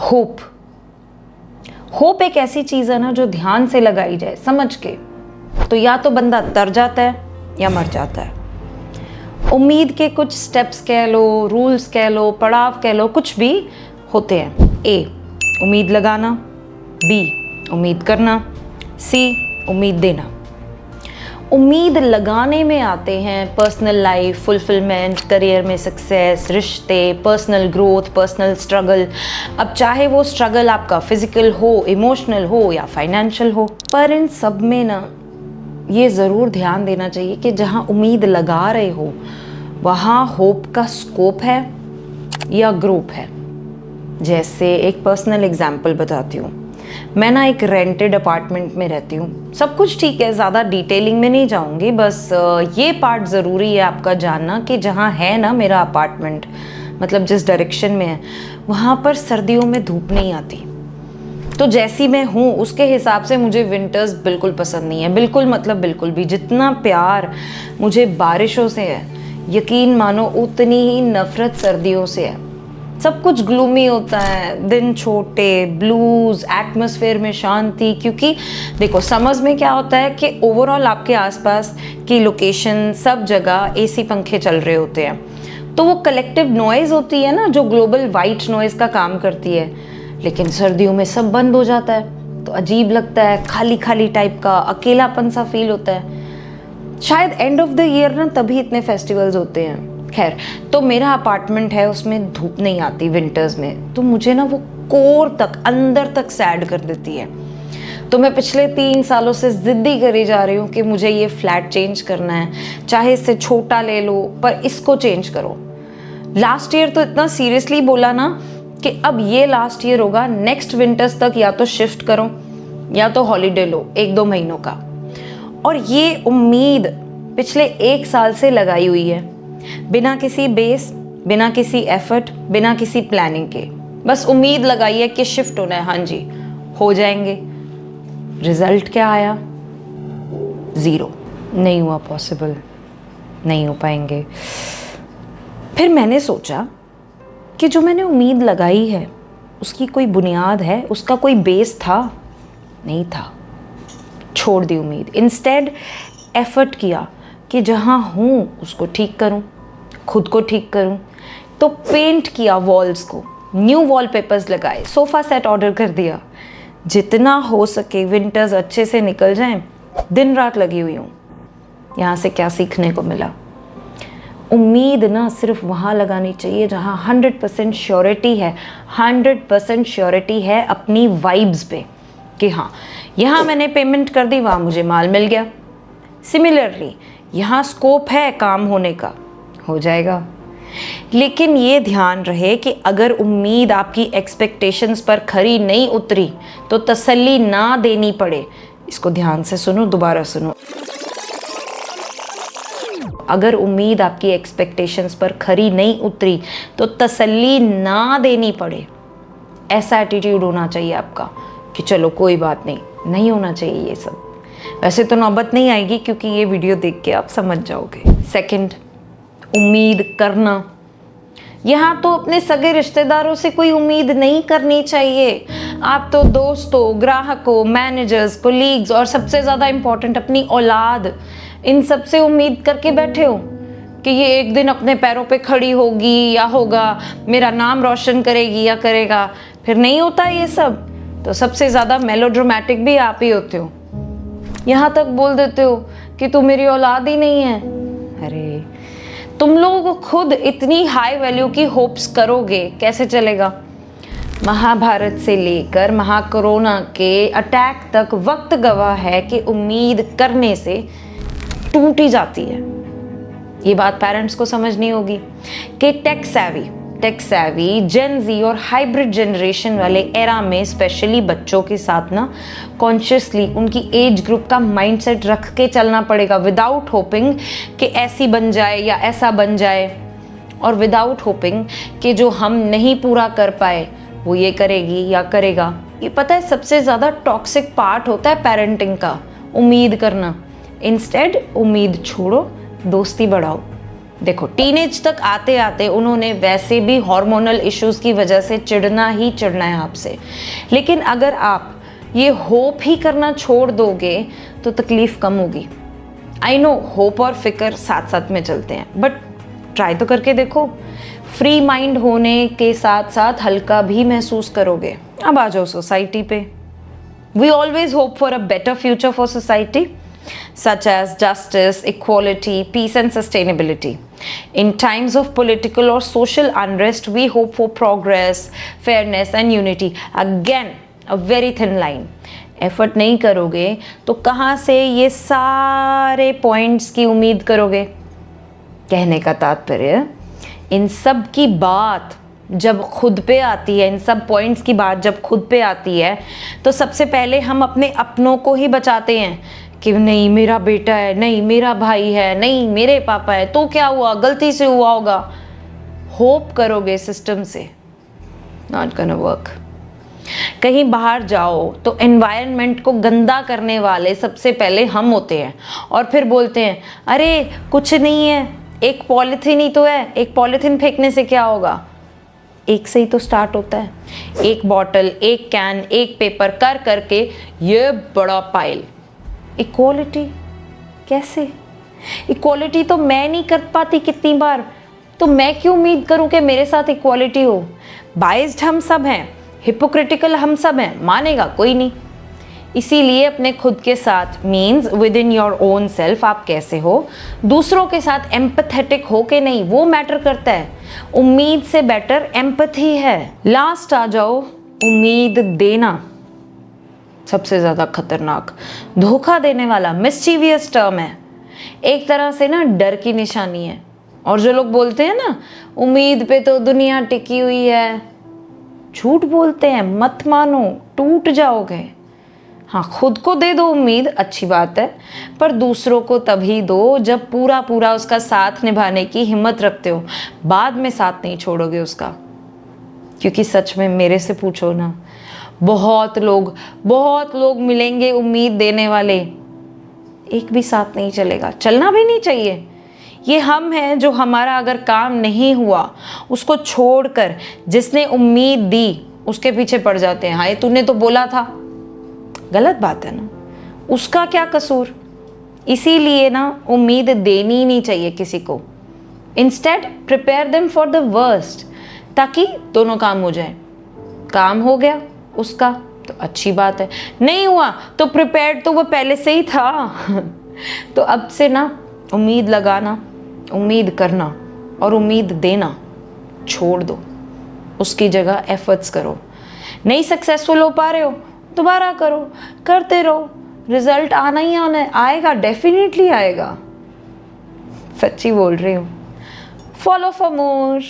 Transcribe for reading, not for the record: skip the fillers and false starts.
Hope. Hope एक ऐसी चीज़ है ना जो ध्यान से लगाई जाए समझ के, तो या तो बंदा तर जाता है या मर जाता है। उम्मीद के कुछ स्टेप्स कह लो, रूल्स कह लो, पड़ाव कह लो, कुछ भी होते हैं। ए, उम्मीद लगाना। बी, उम्मीद करना। सी, उम्मीद देना। उम्मीद लगाने में आते हैं पर्सनल लाइफ, फुलफिलमेंट, करियर में सक्सेस, रिश्ते, पर्सनल ग्रोथ, पर्सनल स्ट्रगल। अब चाहे वो स्ट्रगल आपका फिजिकल हो, इमोशनल हो या फाइनेंशियल हो, पर इन सब में ना ये ज़रूर ध्यान देना चाहिए कि जहाँ उम्मीद लगा रहे हो वहाँ होप का स्कोप है या ग्रुप है। जैसे एक पर्सनल एग्जाम्पल बताती हूँ। मैं ना एक रेंटेड अपार्टमेंट में रहती हूँ। सब कुछ ठीक है, ज़्यादा डिटेलिंग में नहीं जाऊँगी, बस ये पार्ट ज़रूरी है आपका जानना कि जहाँ है ना मेरा अपार्टमेंट, मतलब जिस डायरेक्शन में है, वहाँ पर सर्दियों में धूप नहीं आती। तो जैसी मैं हूँ उसके हिसाब से मुझे विंटर्स बिल्कुल पसंद नहीं है, बिल्कुल मतलब बिल्कुल भी। जितना प्यार मुझे बारिशों से है, यकीन मानो उतनी ही नफरत सर्दियों से है। सब कुछ ग्लूमी होता है, दिन छोटे, ब्लूज, एटमॉस्फेयर में शांति। क्योंकि देखो समर्स में क्या होता है कि ओवरऑल आपके आसपास की लोकेशन सब जगह एसी पंखे चल रहे होते हैं, तो वो कलेक्टिव नॉइज़ होती है ना जो ग्लोबल वाइट नॉइज़ का काम करती है। लेकिन सर्दियों में सब बंद हो जाता है तो अजीब लगता है, खाली खाली टाइप का अकेलापन सा फील होता है। शायद एंड ऑफ द ईयर ना तभी इतने फेस्टिवल्स होते हैं। खैर, तो मेरा अपार्टमेंट है, उसमें धूप नहीं आती विंटर्स में, तो मुझे ना वो कोर तक, अंदर तक सैड कर देती है। तो मैं पिछले 3 सालों से जिद्दी करी जा रही हूँ कि मुझे ये फ्लैट चेंज करना है, चाहे इससे छोटा ले लो पर इसको चेंज करो। लास्ट ईयर तो इतना सीरियसली बोला ना कि अब ये लास्ट ईयर होगा, नेक्स्ट विंटर्स तक या तो शिफ्ट करो या तो हॉलीडे लो 1-2 महीनों का। और ये उम्मीद पिछले 1 साल से लगाई हुई है, बिना किसी बेस, बिना किसी एफर्ट, बिना किसी प्लानिंग के। बस उम्मीद लगाई है कि शिफ्ट होना है, हाँ जी हो जाएंगे। रिजल्ट क्या आया? 0। नहीं हुआ पॉसिबल, नहीं हो पाएंगे। फिर मैंने सोचा कि जो मैंने उम्मीद लगाई है उसकी कोई बुनियाद है, उसका कोई बेस था? नहीं था। छोड़ दी उम्मीद, इंस्टेड एफर्ट किया कि जहाँ हूँ उसको ठीक करूँ, खुद को ठीक करूँ। तो पेंट किया वॉल्स को, न्यू वॉलपेपर्स लगाए, सोफ़ा सेट ऑर्डर कर दिया। जितना हो सके विंटर्स अच्छे से निकल जाएं, दिन रात लगी हुई हूँ। यहाँ से क्या सीखने को मिला? उम्मीद ना सिर्फ वहाँ लगानी चाहिए जहाँ 100% श्योरिटी है, 100% श्योरिटी है अपनी वाइब्स पे कि हाँ यहाँ मैंने पेमेंट कर दी, वहाँ मुझे माल मिल गया। सिमिलरली यहाँ स्कोप है काम होने का, हो जाएगा। लेकिन ये ध्यान रहे कि अगर उम्मीद आपकी एक्सपेक्टेशंस पर खरी नहीं उतरी तो तसल्ली ना देनी पड़े। इसको ध्यान से सुनो, दोबारा सुनो। अगर उम्मीद आपकी एक्सपेक्टेशंस पर खरी नहीं उतरी तो तसल्ली ना देनी पड़े। ऐसा एटीट्यूड होना चाहिए आपका कि चलो कोई बात नहीं, नहीं होना चाहिए ये सब। वैसे तो नौबत नहीं आएगी क्योंकि ये वीडियो देख के आप समझ जाओगे। सेकंड, उम्मीद करना। यहाँ तो अपने सगे रिश्तेदारों से कोई उम्मीद नहीं करनी चाहिए। आप तो दोस्तों, ग्राहकों, मैनेजर्स, कोलीग्स और सबसे ज़्यादा इम्पोर्टेंट अपनी औलाद, इन सब से उम्मीद करके बैठे हो कि ये एक दिन अपने पैरों पे खड़ी होगी या होगा, मेरा नाम रोशन करेगी या करेगा। फिर नहीं होता ये सब तो सबसे ज़्यादा मेलोड्रामेटिक भी आप ही होते हो। यहाँ तक बोल देते हो कि तू मेरी औलाद ही नहीं है। अरे तुम लोगों को खुद इतनी हाई वैल्यू की होप्स करोगे, कैसे चलेगा? महाभारत से लेकर महाकोरोना के अटैक तक वक्त गवाह है कि उम्मीद करने से टूट ही जाती है। ये बात पेरेंट्स को समझनी होगी कि टेक सैवी, जेन जी और हाइब्रिड जनरेशन वाले एरा में स्पेशली बच्चों के साथ ना कॉन्शियसली उनकी एज ग्रुप का माइंडसेट रख के चलना पड़ेगा, विदाउट होपिंग कि ऐसी बन जाए या ऐसा बन जाए, और विदाउट होपिंग कि जो हम नहीं पूरा कर पाए वो ये करेगी या करेगा। ये पता है सबसे ज़्यादा टॉक्सिक पार्ट होता है पेरेंटिंग का, उम्मीद करना। इंस्टेड उम्मीद छोड़ो, दोस्ती बढ़ाओ। देखो टीनेज तक आते आते उन्होंने वैसे भी हार्मोनल इश्यूज की वजह से चिढ़ना ही चिढ़ना है आपसे, लेकिन अगर आप ये होप ही करना छोड़ दोगे तो तकलीफ कम होगी। आई नो होप और फिक्र साथ साथ में चलते हैं, बट ट्राई तो करके देखो। फ्री माइंड होने के साथ साथ हल्का भी महसूस करोगे। अब आ जाओ सोसाइटी पे। We always hope for a better future for society, such as justice, equality, peace and sustainability. In times of political or social unrest, we hope for progress, fairness and unity. Again, a very thin line. Effort नहीं करोगे तो कहाँ से ये सारे points की उम्मीद करोगे? कहने का तात्पर्य, इन सब की बात जब खुद पे आती है, इन सब पॉइंट्स की बात जब खुद पे आती है, तो सबसे पहले हम अपने अपनों को ही बचाते हैं कि नहीं मेरा बेटा है, नहीं मेरा भाई है, नहीं मेरे पापा है, तो क्या हुआ, गलती से हुआ होगा। होप करोगे सिस्टम से, नॉट गोना वर्क। कहीं बाहर जाओ तो एनवायरनमेंट को गंदा करने वाले सबसे पहले हम होते हैं, और फिर बोलते हैं अरे कुछ नहीं है, एक पॉलीथीन ही तो है, एक पॉलीथीन फेंकने से क्या होगा। एक से ही तो स्टार्ट होता है, एक बॉटल, एक कैन, एक पेपर कर करके ये बड़ा पाइल। इक्वालिटी कैसे? इक्वालिटी तो मैं नहीं कर पाती कितनी बार, तो मैं क्यों उम्मीद करूं कि मेरे साथ इक्वालिटी हो। बाइस्ड हम सब हैं, हिपोक्रिटिकल हम सब हैं, मानेगा कोई नहीं। इसीलिए अपने खुद के साथ means with in your own self आप कैसे हो, दूसरों के साथ एम्पथेटिक हो के नहीं, वो मैटर करता है। उम्मीद से बेटर एम्पथी है। लास्ट आ जाओ, उम्मीद देना सबसे ज़्यादा खतरनाक, धोखा देने वाला मिस्चीवियस टर्म है। एक तरह से ना डर की निशानी है। और जो लोग बोलते हैं ना उम्मीद पे तो दुनिया टिकी हुई है, झूठ बोलते हैं, मत मानो, टूट जाओगे। हाँ, खुद को दे दो उम्मीद, अच्छी बात है, पर दूसरों को तभी दो जब पूरा पूरा उसका साथ निभाने की हिम्मत रखते हो। बाद में साथ नहीं छोड़ोगे उसका, क्योंकि सच में मेरे से पूछो ना, बहुत लोग मिलेंगे उम्मीद देने वाले, एक भी साथ नहीं चलेगा, चलना भी नहीं चाहिए। ये हम हैं जो हमारा अगर काम नहीं हुआ उसको छोड़कर जिसने उम्मीद दी उसके पीछे पड़ जाते हैं। हाय तूने तो बोला था, गलत बात है ना, उसका क्या कसूर। इसीलिए ना उम्मीद देनी ही नहीं चाहिए किसी को। Instead prepare them for the worst, ताकि दोनों काम हो जाए। काम हो गया उसका तो अच्छी बात है, नहीं हुआ तो प्रिपेयर्ड तो वो पहले से ही था। तो अब से ना उम्मीद लगाना, उम्मीद करना और उम्मीद देना छोड़ दो, उसकी जगह एफर्ट्स करो। नहीं सक्सेसफुल हो पा रहे हो, दोबारा करो, करते रहो, रिजल्ट आना ही आना है, आएगा, डेफिनेटली आएगा, सच्ची बोल रही हूँ। Follow for more.